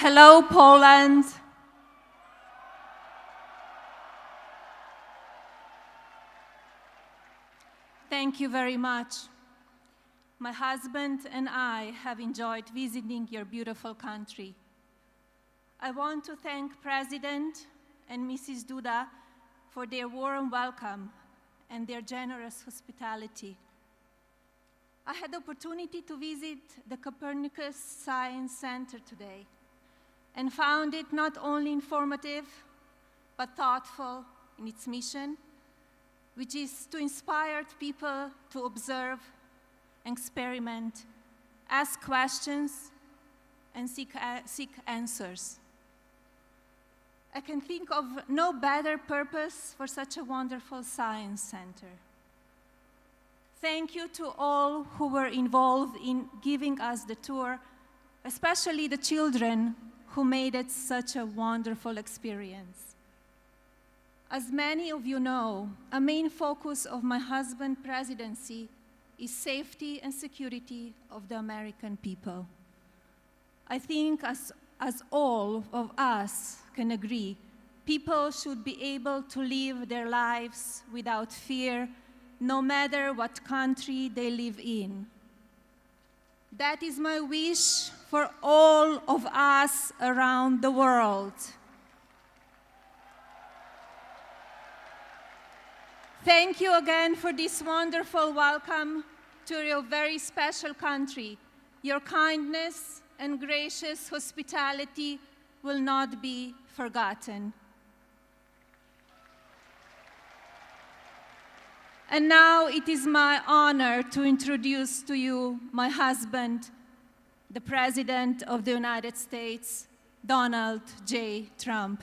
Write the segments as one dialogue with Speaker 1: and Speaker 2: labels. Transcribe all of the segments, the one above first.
Speaker 1: Hello, Poland. Thank you very much. My husband and I have enjoyed visiting your beautiful country. I want to thank President and Mrs. Duda for their warm welcome and their generous hospitality. I had the opportunity to visit the Copernicus Science Center today and found it not only informative, but thoughtful in its mission, which is to inspire people to observe, experiment, ask questions, and seek answers. I can think of no better purpose for such a wonderful science center. Thank you to all who were involved in giving us the tour, especially the children who made it such a wonderful experience. As many of you know, a main focus of my husband's presidency is safety and security of the American people. I think as all of us can agree, people should be able to live their lives without fear, no matter what country they live in. That is my wish for all of us around the world. Thank you again for this wonderful welcome to your very special country. Your kindness and gracious hospitality will not be forgotten. And now it is my honor to introduce to you my husband, the President of the United States, Donald J. Trump.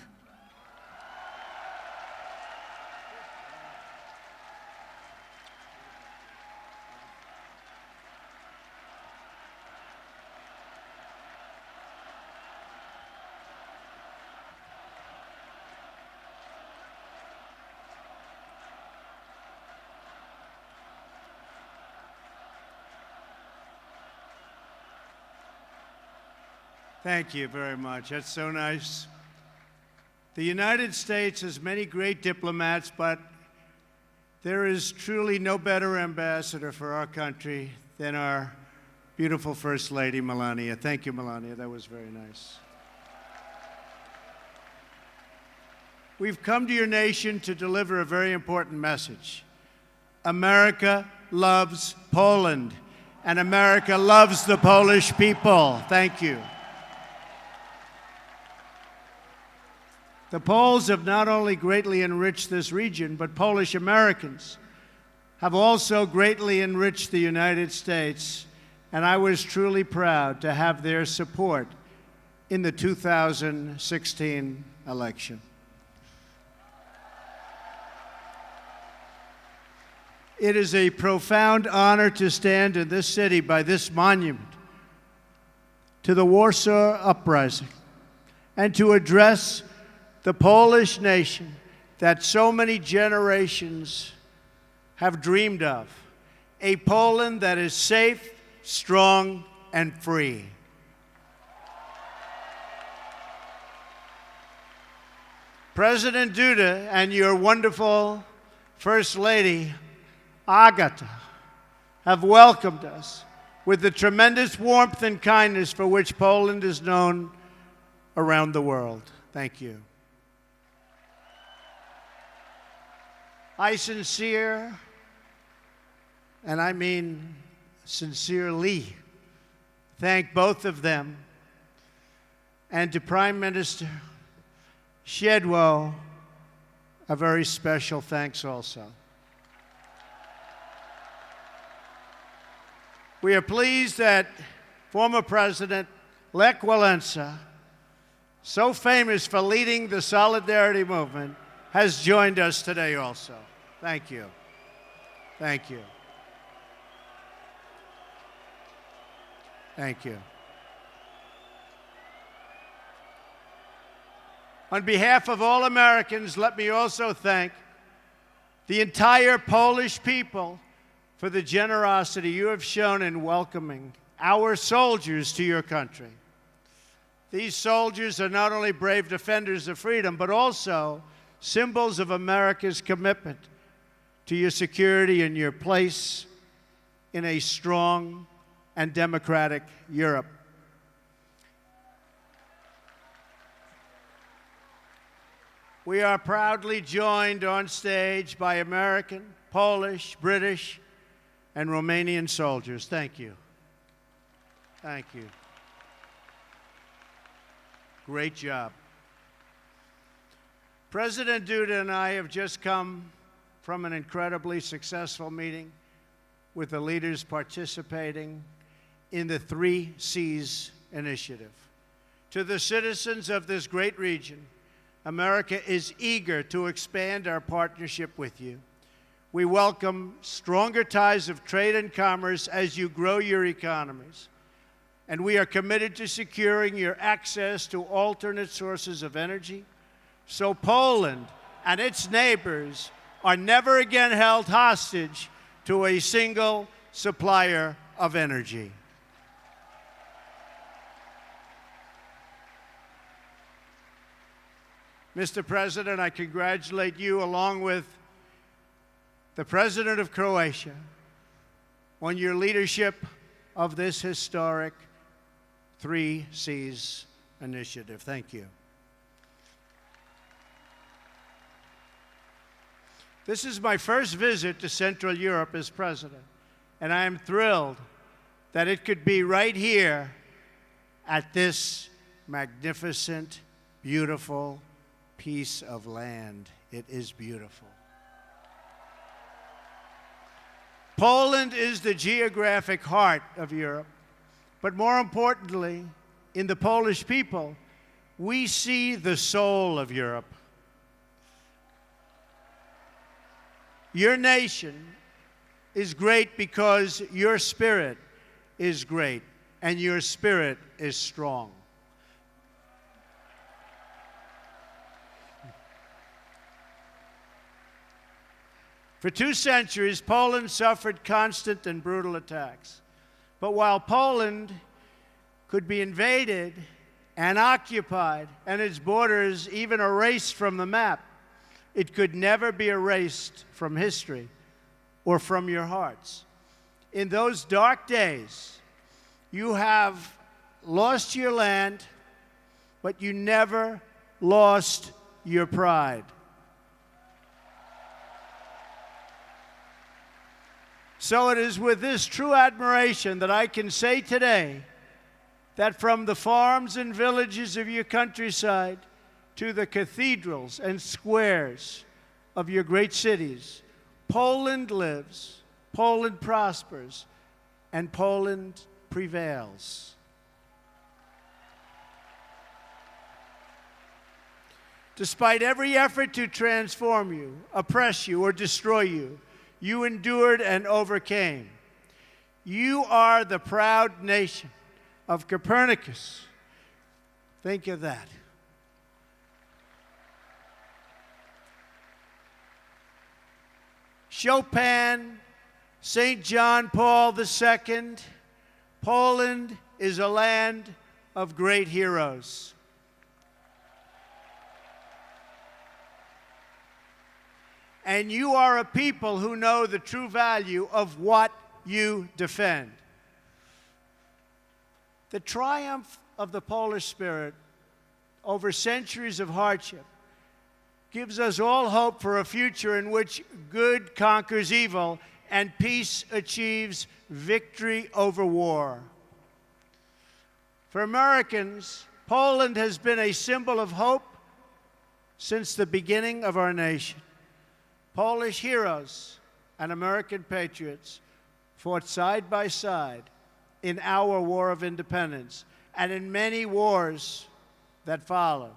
Speaker 2: Thank you very much. That's so nice. The United States has many great diplomats, but there is truly no better ambassador for our country than our beautiful First Lady, Melania. Thank you, Melania. That was very nice. We've come to your nation to deliver a very important message. America loves Poland, and America loves the Polish people. Thank you. The Poles have not only greatly enriched this region, but Polish Americans have also greatly enriched the United States, and I was truly proud to have their support in the 2016 election. It is a profound honor to stand in this city by this monument to the Warsaw Uprising and to address the Polish nation that so many generations have dreamed of, a Poland that is safe, strong, and free. President Duda and your wonderful First Lady, Agata, have welcomed us with the tremendous warmth and kindness for which Poland is known around the world. Thank you. I sincere, and I mean sincerely, thank both of them, and to Prime Minister Szydło, a very special thanks also. We are pleased that former President Lech Walesa, so famous for leading the Solidarity movement, has joined us today also. Thank you. Thank you. Thank you. On behalf of all Americans, let me also thank the entire Polish people for the generosity you have shown in welcoming our soldiers to your country. These soldiers are not only brave defenders of freedom, but also symbols of America's commitment to your security and your place in a strong and democratic Europe. We are proudly joined on stage by American, Polish, British, and Romanian soldiers. Thank you. Thank you. Great job. President Duda and I have just come from an incredibly successful meeting with the leaders participating in the 3 Cs initiative. To the citizens of this great region, America is eager to expand our partnership with you. We welcome stronger ties of trade and commerce as you grow your economies. And we are committed to securing your access to alternate sources of energy, so Poland and its neighbors are never again held hostage to a single supplier of energy. Mr. President, I congratulate you, along with the President of Croatia, on your leadership of this historic 3 Cs initiative. Thank you. This is my first visit to Central Europe as president, and I am thrilled that it could be right here at this magnificent, beautiful piece of land. It is beautiful. Poland is the geographic heart of Europe, but more importantly, in the Polish people, we see the soul of Europe. Your nation is great because your spirit is great, and your spirit is strong. For 2 centuries, Poland suffered constant and brutal attacks. But while Poland could be invaded and occupied, and its borders even erased from the map, it could never be erased from history or from your hearts. In those dark days, you have lost your land, but you never lost your pride. So it is with this true admiration that I can say today that from the farms and villages of your countryside to the cathedrals and squares of your great cities, Poland lives, Poland prospers, and Poland prevails. Despite every effort to transform you, oppress you, or destroy you, you endured and overcame. You are the proud nation of Copernicus. Think of that. Chopin, St. John Paul II. Poland is a land of great heroes. And you are a people who know the true value of what you defend. The triumph of the Polish spirit over centuries of hardship gives us all hope for a future in which good conquers evil and peace achieves victory over war. For Americans, Poland has been a symbol of hope since the beginning of our nation. Polish heroes and American patriots fought side by side in our War of Independence and in many wars that followed.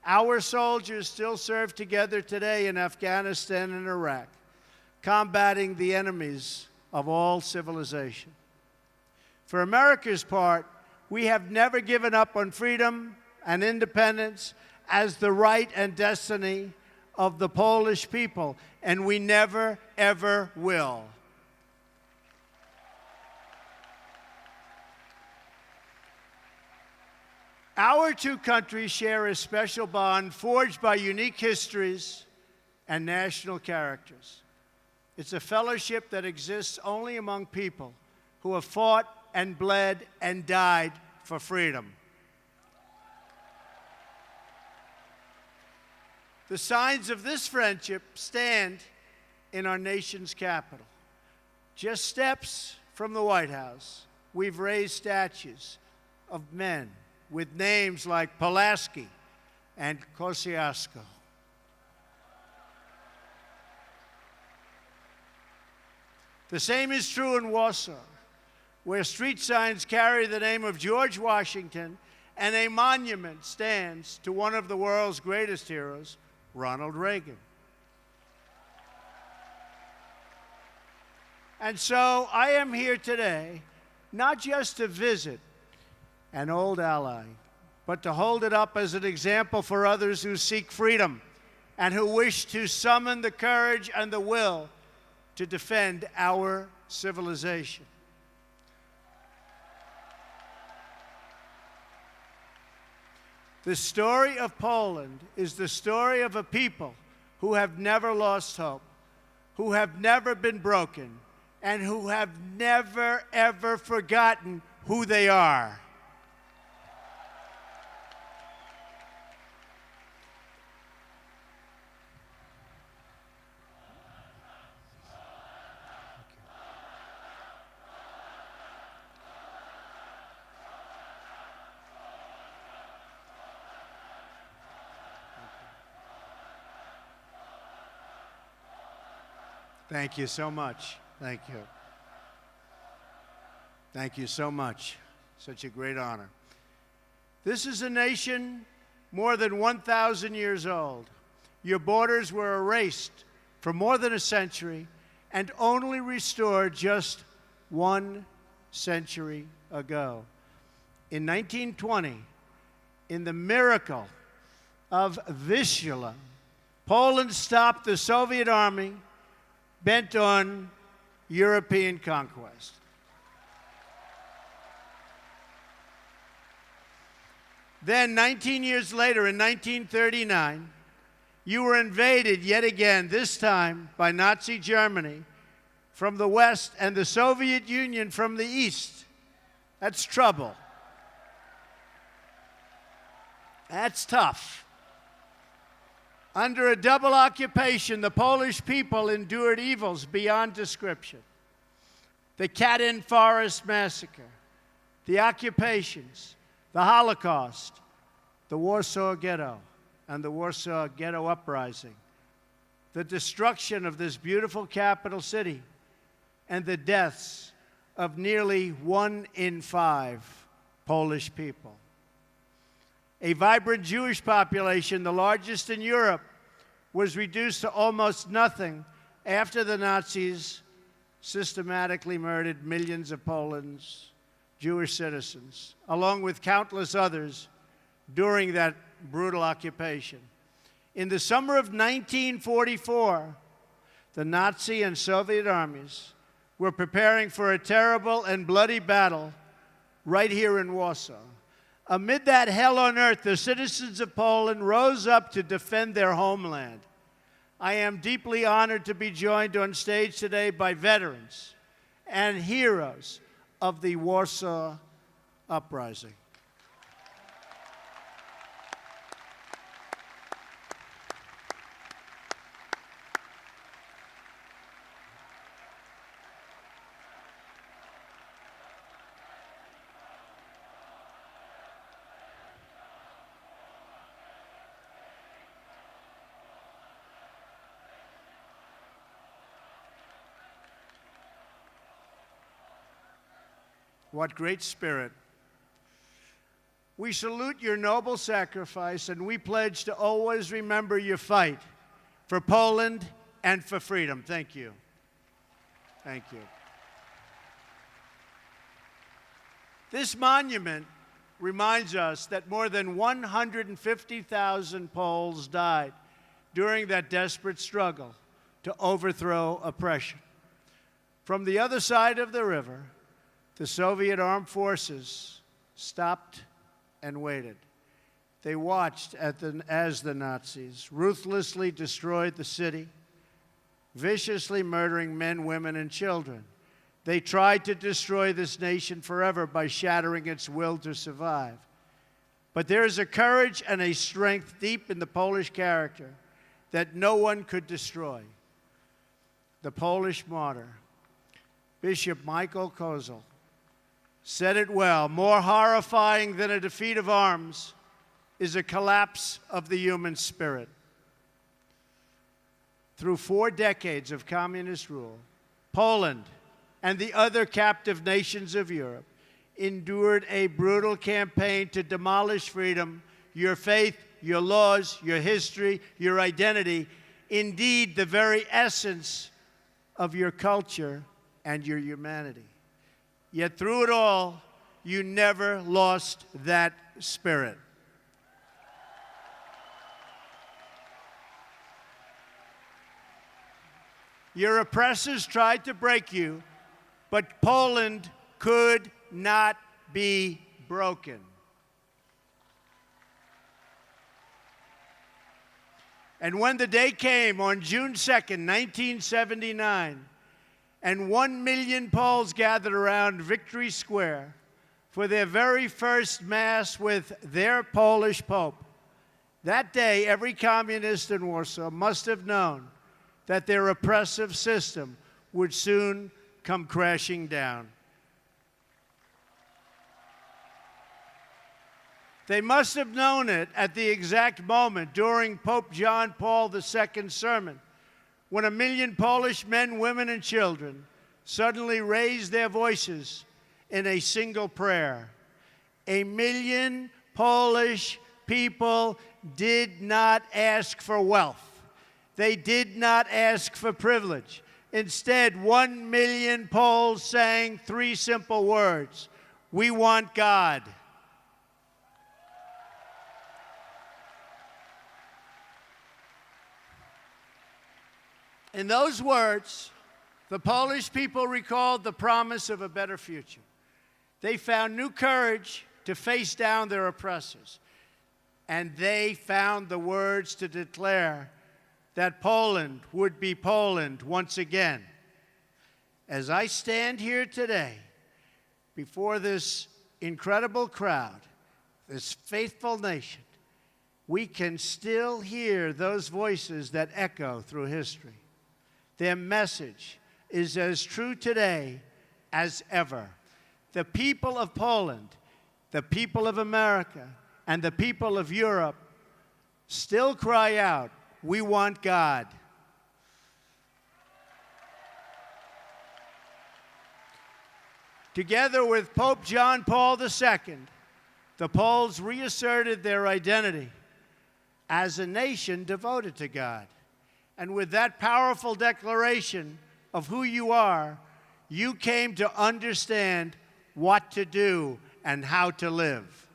Speaker 2: Our soldiers still serve together today in Afghanistan and Iraq, combating the enemies of all civilization. For America's part, we have never given up on freedom and independence as the right and destiny of the Polish people, and we never, ever will. Our two countries share a special bond forged by unique histories and national characters. It's a fellowship that exists only among people who have fought and bled and died for freedom. The signs of this friendship stand in our nation's capital. Just steps from the White House, we've raised statues of men with names like Pulaski and Kosciuszko. The same is true in Warsaw, where street signs carry the name of George Washington and a monument stands to one of the world's greatest heroes, Ronald Reagan. And so I am here today, not just to visit an old ally, but to hold it up as an example for others who seek freedom and who wish to summon the courage and the will to defend our civilization. The story of Poland is the story of a people who have never lost hope, who have never been broken, and who have never, ever forgotten who they are. Thank you so much. Thank you. Thank you so much. Such a great honor. This is a nation more than 1,000 years old. Your borders were erased for more than a century and only restored just 1 century ago. In 1920, in the miracle of Vistula, Poland stopped the Soviet army bent on European conquest. Then, 19 years later, in 1939, you were invaded yet again, this time by Nazi Germany from the west and the Soviet Union from the east. That's trouble. That's tough. Under a double occupation, the Polish people endured evils beyond description. The Katyn Forest Massacre, the occupations, the Holocaust, the Warsaw Ghetto, and the Warsaw Ghetto Uprising, the destruction of this beautiful capital city, and the deaths of nearly 1 in 5 Polish people. A vibrant Jewish population, the largest in Europe, was reduced to almost nothing after the Nazis systematically murdered millions of Poland's Jewish citizens, along with countless others during that brutal occupation. In the summer of 1944, the Nazi and Soviet armies were preparing for a terrible and bloody battle right here in Warsaw. Amid that hell on earth, the citizens of Poland rose up to defend their homeland. I am deeply honored to be joined on stage today by veterans and heroes of the Warsaw Uprising. What great spirit. We salute your noble sacrifice, and we pledge to always remember your fight for Poland and for freedom. Thank you. Thank you. This monument reminds us that more than 150,000 Poles died during that desperate struggle to overthrow oppression. From the other side of the river, the Soviet armed forces stopped and waited. They watched as the Nazis ruthlessly destroyed the city, viciously murdering men, women, and children. They tried to destroy this nation forever by shattering its will to survive. But there is a courage and a strength deep in the Polish character that no one could destroy. The Polish martyr, Bishop Michael Kozel, said it well: more horrifying than a defeat of arms is a collapse of the human spirit. Through 4 decades of communist rule, Poland and the other captive nations of Europe endured a brutal campaign to demolish freedom, your faith, your laws, your history, your identity, indeed the very essence of your culture and your humanity. Yet through it all, you never lost that spirit. Your oppressors tried to break you, but Poland could not be broken. And when the day came on June 2nd, 1979, and 1 million Poles gathered around Victory Square for their very first Mass with their Polish Pope, that day every communist in Warsaw must have known that their oppressive system would soon come crashing down. They must have known it at the exact moment during Pope John Paul II's sermon, when 1 million Polish men, women, and children suddenly raised their voices in a single prayer. 1 million Polish people did not ask for wealth. They did not ask for privilege. Instead, 1 million Poles sang 3 simple words: we want God. In those words, the Polish people recalled the promise of a better future. They found new courage to face down their oppressors. And they found the words to declare that Poland would be Poland once again. As I stand here today before this incredible crowd, this faithful nation, we can still hear those voices that echo through history. Their message is as true today as ever. The people of Poland, the people of America, and the people of Europe still cry out, we want God. Together with Pope John Paul II, the Poles reasserted their identity as a nation devoted to God. And with that powerful declaration of who you are, you came to understand what to do and how to live.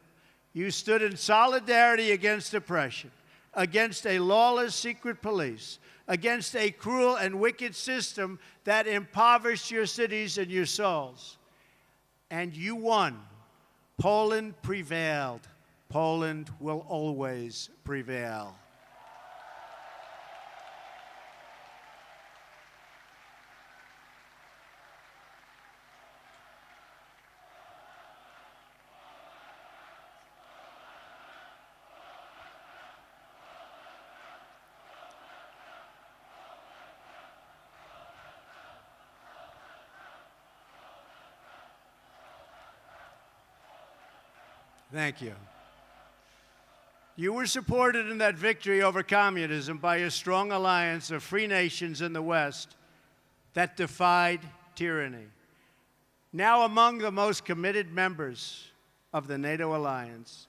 Speaker 2: You stood in solidarity against oppression, against a lawless secret police, against a cruel and wicked system that impoverished your cities and your souls. And you won. Poland prevailed. Poland will always prevail. Thank you. You were supported in that victory over communism by a strong alliance of free nations in the West that defied tyranny. Now among the most committed members of the NATO alliance,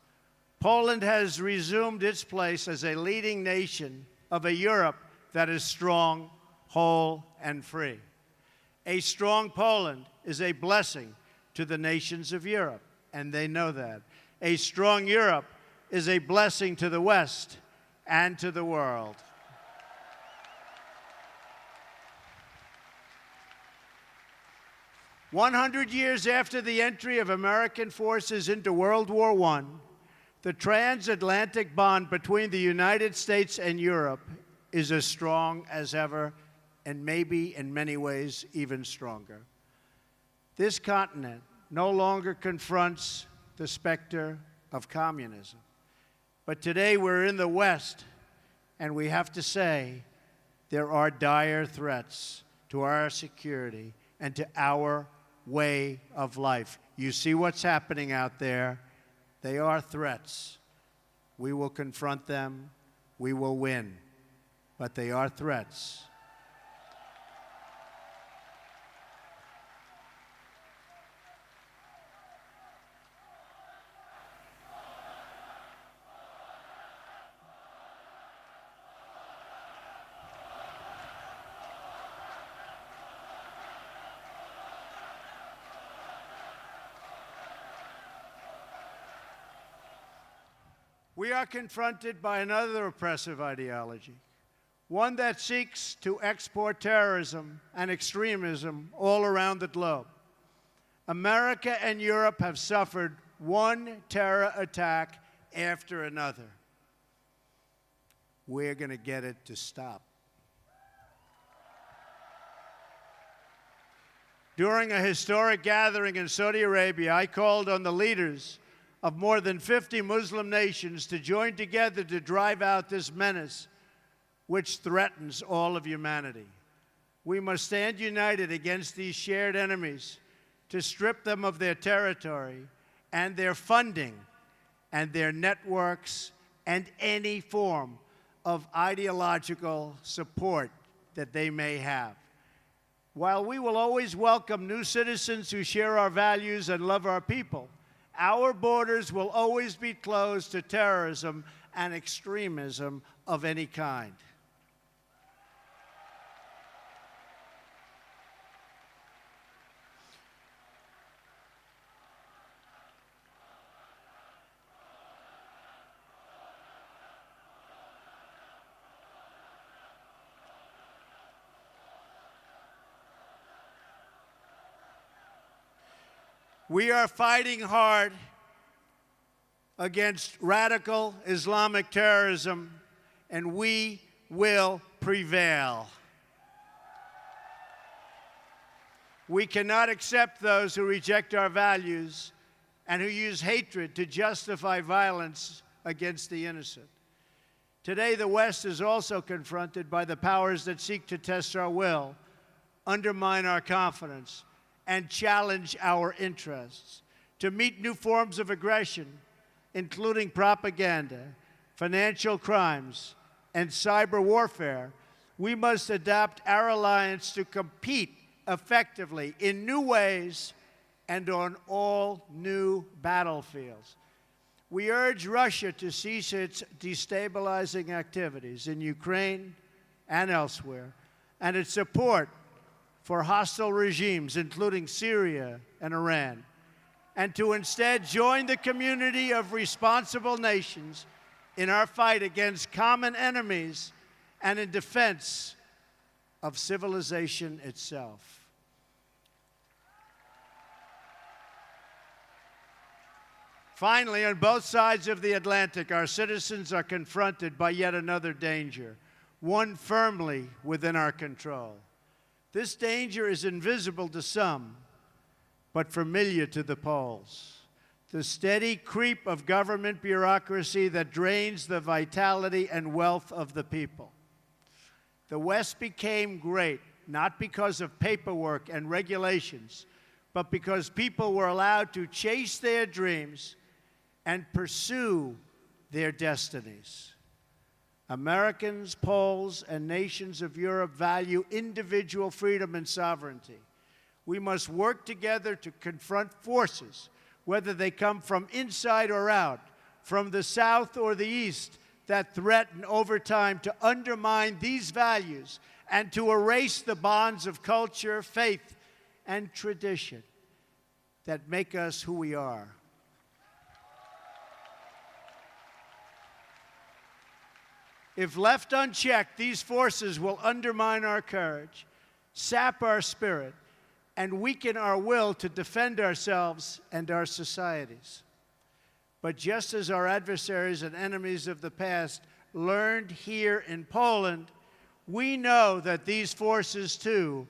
Speaker 2: Poland has resumed its place as a leading nation of a Europe that is strong, whole, and free. A strong Poland is a blessing to the nations of Europe, and they know that. A strong Europe is a blessing to the West and to the world. "100 years after the entry of American forces into World War I, The transatlantic bond between the United States and Europe is as strong as ever, and maybe in many ways even stronger. This continent no longer confronts the specter of communism. But today we're in the West, and we have to say there are dire threats to our security and to our way of life. You see what's happening out there. They are threats. We will confront them. We will win. But they are threats. We are confronted by another oppressive ideology, one that seeks to export terrorism and extremism all around the globe. America and Europe have suffered one terror attack after another. We're going to get it to stop. During a historic gathering in Saudi Arabia, I called on the leaders of more than 50 Muslim nations to join together to drive out this menace which threatens all of humanity. We must stand united against these shared enemies to strip them of their territory and their funding and their networks and any form of ideological support that they may have. While we will always welcome new citizens who share our values and love our people, our borders will always be closed to terrorism and extremism of any kind. We are fighting hard against radical Islamic terrorism, and we will prevail. We cannot accept those who reject our values and who use hatred to justify violence against the innocent. Today, the West is also confronted by the powers that seek to test our will, undermine our confidence, and challenge our interests. To meet new forms of aggression, including propaganda, financial crimes, and cyber warfare, we must adapt our alliance to compete effectively in new ways and on all new battlefields. We urge Russia to cease its destabilizing activities in Ukraine and elsewhere, and its support for hostile regimes, including Syria and Iran, and to instead join the community of responsible nations in our fight against common enemies and in defense of civilization itself. Finally, on both sides of the Atlantic, our citizens are confronted by yet another danger, one firmly within our control. This danger is invisible to some, but familiar to the Poles. The steady creep of government bureaucracy that drains the vitality and wealth of the people. The West became great, not because of paperwork and regulations, but because people were allowed to chase their dreams and pursue their destinies. Americans, Poles, and nations of Europe value individual freedom and sovereignty. We must work together to confront forces, whether they come from inside or out, from the South or the East, that threaten over time to undermine these values and to erase the bonds of culture, faith, and tradition that make us who we are. If left unchecked, these forces will undermine our courage, sap our spirit, and weaken our will to defend ourselves and our societies. But just as our adversaries and enemies of the past learned here in Poland, we know that these forces, too,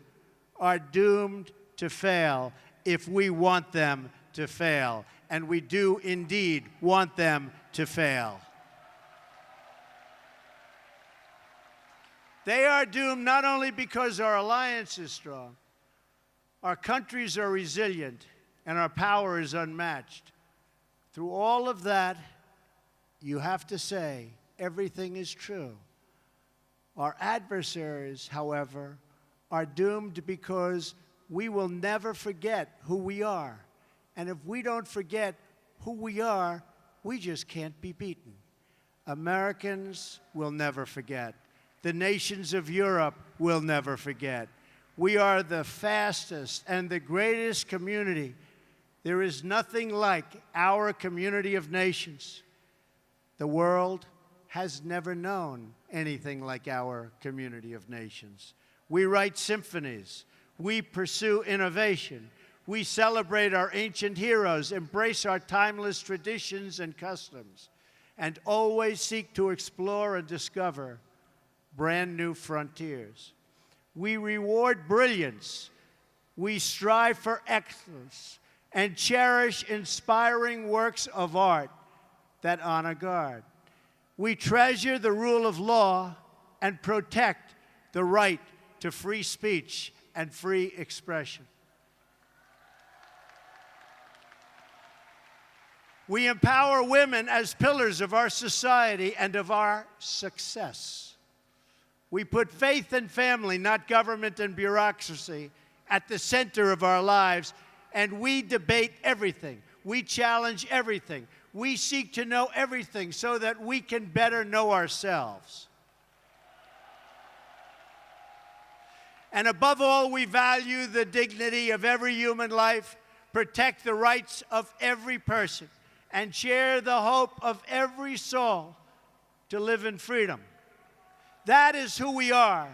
Speaker 2: are doomed to fail if we want them to fail. And we do indeed want them to fail. They are doomed not only because our alliance is strong, our countries are resilient, and our power is unmatched. Through all of that, you have to say everything is true. Our adversaries, however, are doomed because we will never forget who we are. And if we don't forget who we are, we just can't be beaten. Americans will never forget. The nations of Europe will never forget. We are the fastest and the greatest community. There is nothing like our community of nations. The world has never known anything like our community of nations. We write symphonies. We pursue innovation. We celebrate our ancient heroes, embrace our timeless traditions and customs, and always seek to explore and discover brand new frontiers. We reward brilliance. We strive for excellence and cherish inspiring works of art that honor God. We treasure the rule of law and protect the right to free speech and free expression. We empower women as pillars of our society and of our success. We put faith and family, not government and bureaucracy, at the center of our lives, and we debate everything. We challenge everything. We seek to know everything so that we can better know ourselves. And above all, we value the dignity of every human life, protect the rights of every person, and share the hope of every soul to live in freedom. That is who we are.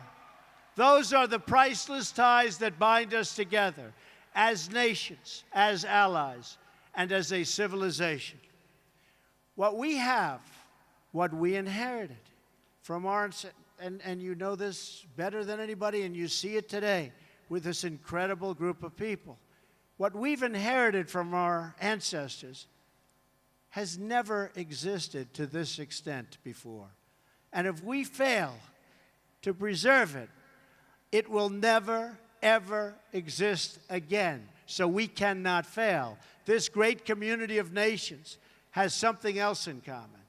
Speaker 2: Those are the priceless ties that bind us together as nations, as allies, and as a civilization. What we have, what we inherited from our, and you know this better than anybody, and you see it today with this incredible group of people. What we've inherited from our ancestors has never existed to this extent before. And if we fail to preserve it, it will never, ever exist again. So we cannot fail. This great community of nations has something else in common.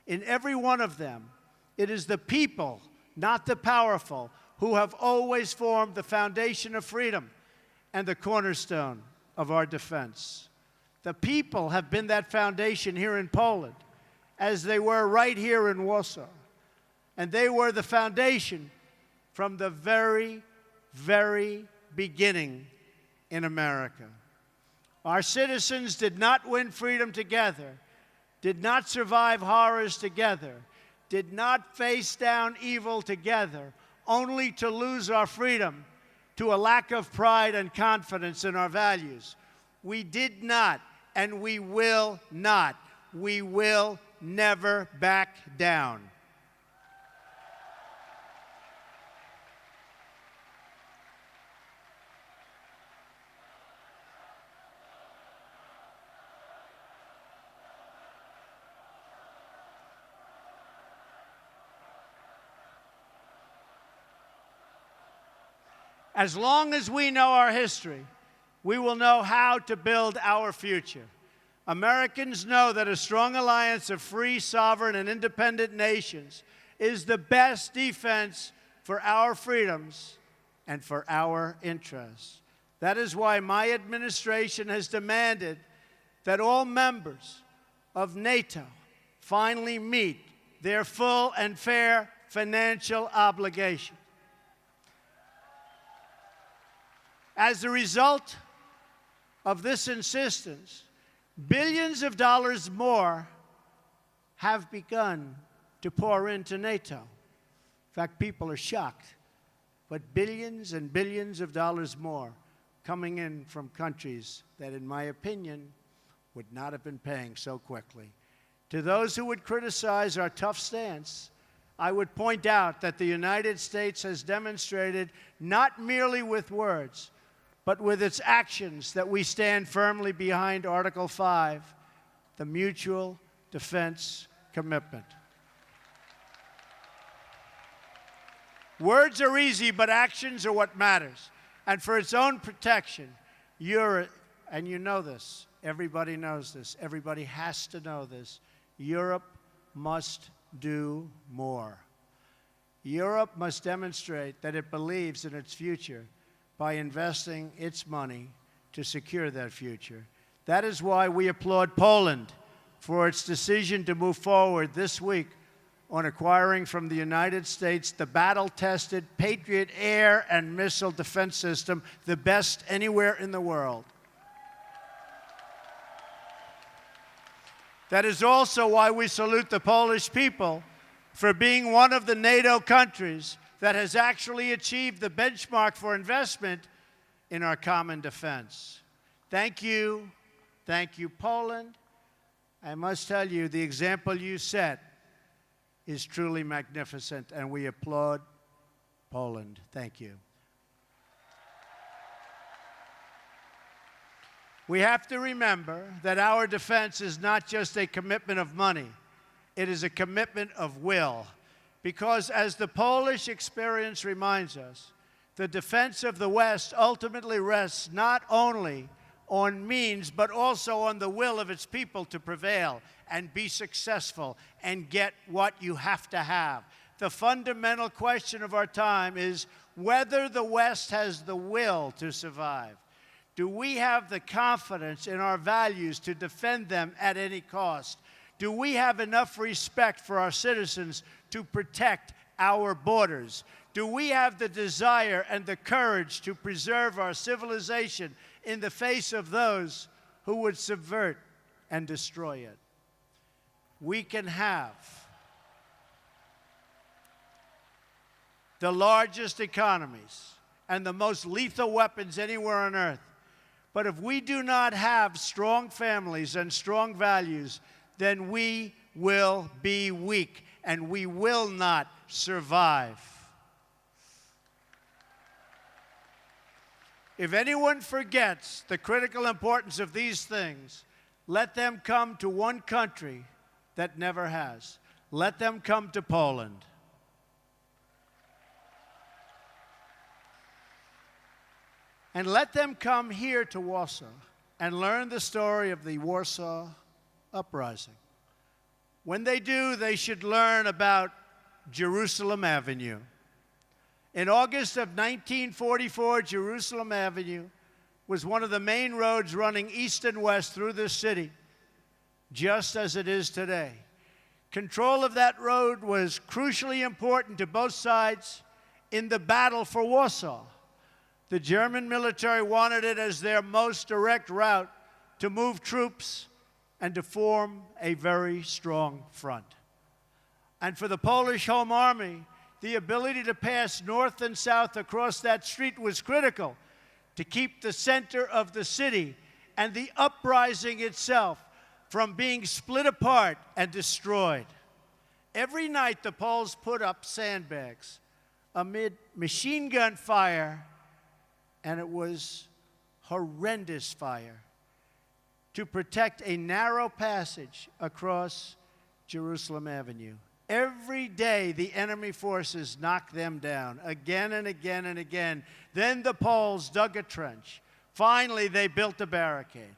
Speaker 2: In every one of them, it is the people, not the powerful, who have always formed the foundation of freedom and the cornerstone of our defense. The people have been that foundation here in Poland, as they were right here in Warsaw. And they were the foundation from the very, very beginning in America. Our citizens did not win freedom together, did not survive horrors together, did not face down evil together, only to lose our freedom to a lack of pride and confidence in our values. We did not, and we will not. We will never back down. As long as we know our history, we will know how to build our future. Americans know that a strong alliance of free, sovereign, and independent nations is the best defense for our freedoms and for our interests. That is why my administration has demanded that all members of NATO finally meet their full and fair financial obligations. As a result of this insistence, billions of dollars more have begun to pour into NATO. In fact, people are shocked. But billions and billions of dollars more coming in from countries that, in my opinion, would not have been paying so quickly. To those who would criticize our tough stance, I would point out that the United States has demonstrated, not merely with words, but with its actions, that we stand firmly behind Article 5, the mutual defense commitment. Words are easy, but actions are what matters. And for its own protection, and you know this, everybody knows this, everybody has to know this, Europe must do more. Europe must demonstrate that it believes in its future by investing its money to secure that future. That is why we applaud Poland for its decision to move forward this week on acquiring from the United States the battle-tested Patriot air and missile defense system, the best anywhere in the world. That is also why we salute the Polish people for being one of the NATO countries that has actually achieved the benchmark for investment in our common defense. Thank you, Poland. I must tell you, the example you set is truly magnificent, and we applaud Poland. Thank you. We have to remember that our defense is not just a commitment of money, it is a commitment of will. Because as the Polish experience reminds us, the defense of the West ultimately rests not only on means, but also on the will of its people to prevail and be successful and get what you have to have. The fundamental question of our time is whether the West has the will to survive. Do we have the confidence in our values to defend them at any cost? Do we have enough respect for our citizens to protect our borders? Do we have the desire and the courage to preserve our civilization in the face of those who would subvert and destroy it? We can have the largest economies and the most lethal weapons anywhere on earth. But if we do not have strong families and strong values, then we will be weak and we will not survive. If anyone forgets the critical importance of these things, let them come to one country that never has. Let them come to Poland. And let them come here to Warsaw and learn the story of the Warsaw Uprising. When they do, they should learn about Jerusalem Avenue. In August of 1944, Jerusalem Avenue was one of the main roads running east and west through this city, just as it is today. Control of that road was crucially important to both sides in the battle for Warsaw. The German military wanted it as their most direct route to move troops and to form a very strong front. And for the Polish Home Army, the ability to pass north and south across that street was critical to keep the center of the city and the uprising itself from being split apart and destroyed. Every night, the Poles put up sandbags amid machine gun fire, and it was horrendous fire, to protect a narrow passage across Jerusalem Avenue. Every day, the enemy forces knocked them down again and again and again. Then the Poles dug a trench. Finally, they built a barricade.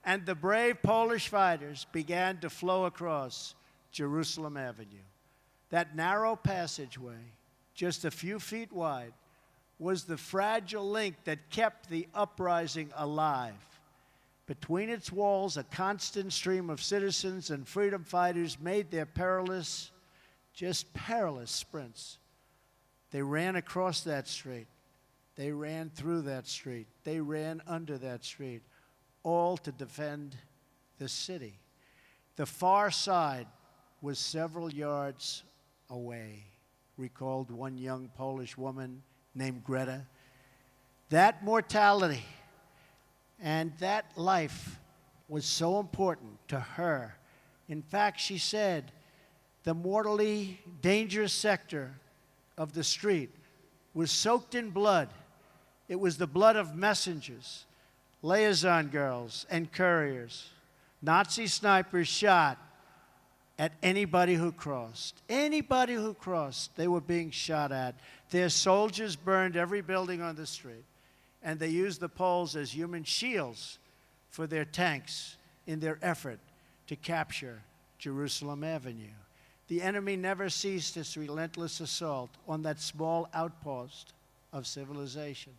Speaker 2: And the brave Polish fighters began to flow across Jerusalem Avenue. That narrow passageway, just a few feet wide, was the fragile link that kept the uprising alive. Between its walls, a constant stream of citizens and freedom fighters made their perilous sprints. They ran across that street. They ran through that street. They ran under that street, all to defend the city. The far side was several yards away, recalled one young Polish woman named Greta. That mortality and that life was so important to her In fact, she said, the mortally dangerous sector of the street was soaked in blood. It was the blood of messengers, liaison girls, and couriers. Nazi snipers shot at anybody who crossed. Anybody who crossed, they were being shot at. Their soldiers burned every building on the street, and they used the poles as human shields for their tanks in their effort to capture Jerusalem Avenue. The enemy never ceased its relentless assault on that small outpost of civilization.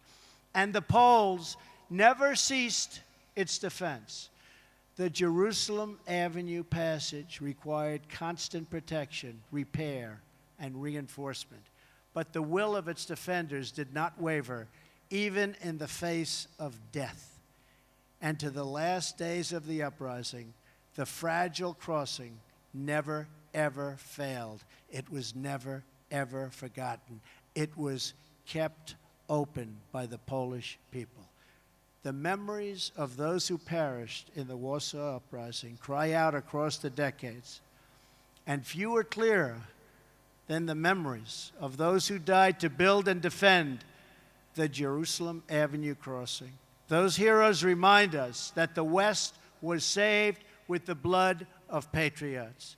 Speaker 2: And the Poles never ceased its defense. The Jerusalem Avenue passage required constant protection, repair, and reinforcement. But the will of its defenders did not waver, even in the face of death. And to the last days of the uprising, the fragile crossing never, ever failed. It was never, ever forgotten. It was kept open by the Polish people. The memories of those who perished in the Warsaw Uprising cry out across the decades, and few are clearer than the memories of those who died to build and defend the Jerusalem Avenue crossing. Those heroes remind us that the West was saved with the blood of patriots,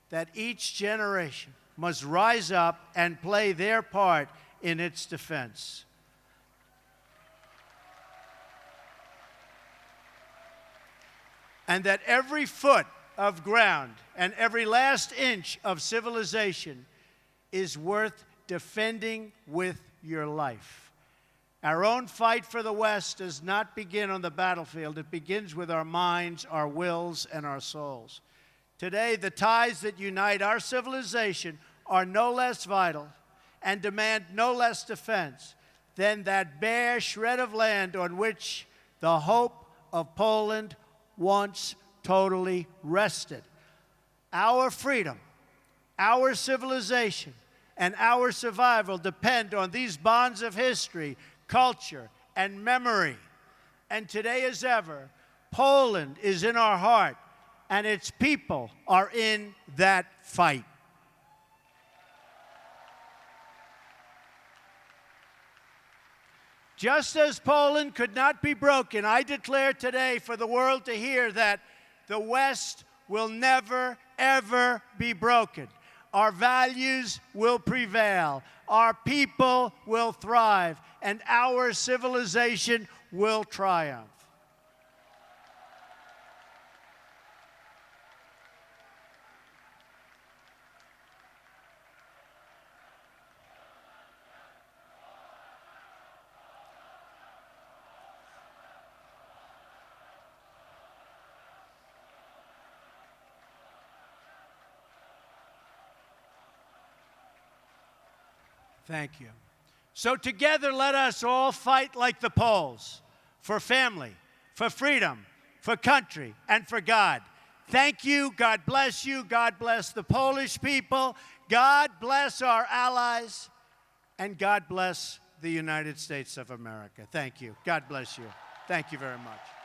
Speaker 2: that each generation must rise up and play their part in its defense. And that every foot of ground and every last inch of civilization is worth defending with your life. Our own fight for the West does not begin on the battlefield. It begins with our minds, our wills, and our souls. Today, the ties that unite our civilization are no less vital and demand no less defense than that bare shred of land on which the hope of Poland once totally rested. Our freedom, our civilization, and our survival depend on these bonds of history, culture, and memory. And today as ever, Poland is in our heart, and its people are in that fight. Just as Poland could not be broken, I declare today for the world to hear that the West will never, ever be broken. Our values will prevail, our people will thrive, and our civilization will triumph. Thank you. So together, let us all fight like the Poles, for family, for freedom, for country, and for God. Thank you. God bless you. God bless the Polish people. God bless our allies. And God bless the United States of America. Thank you. God bless you. Thank you very much.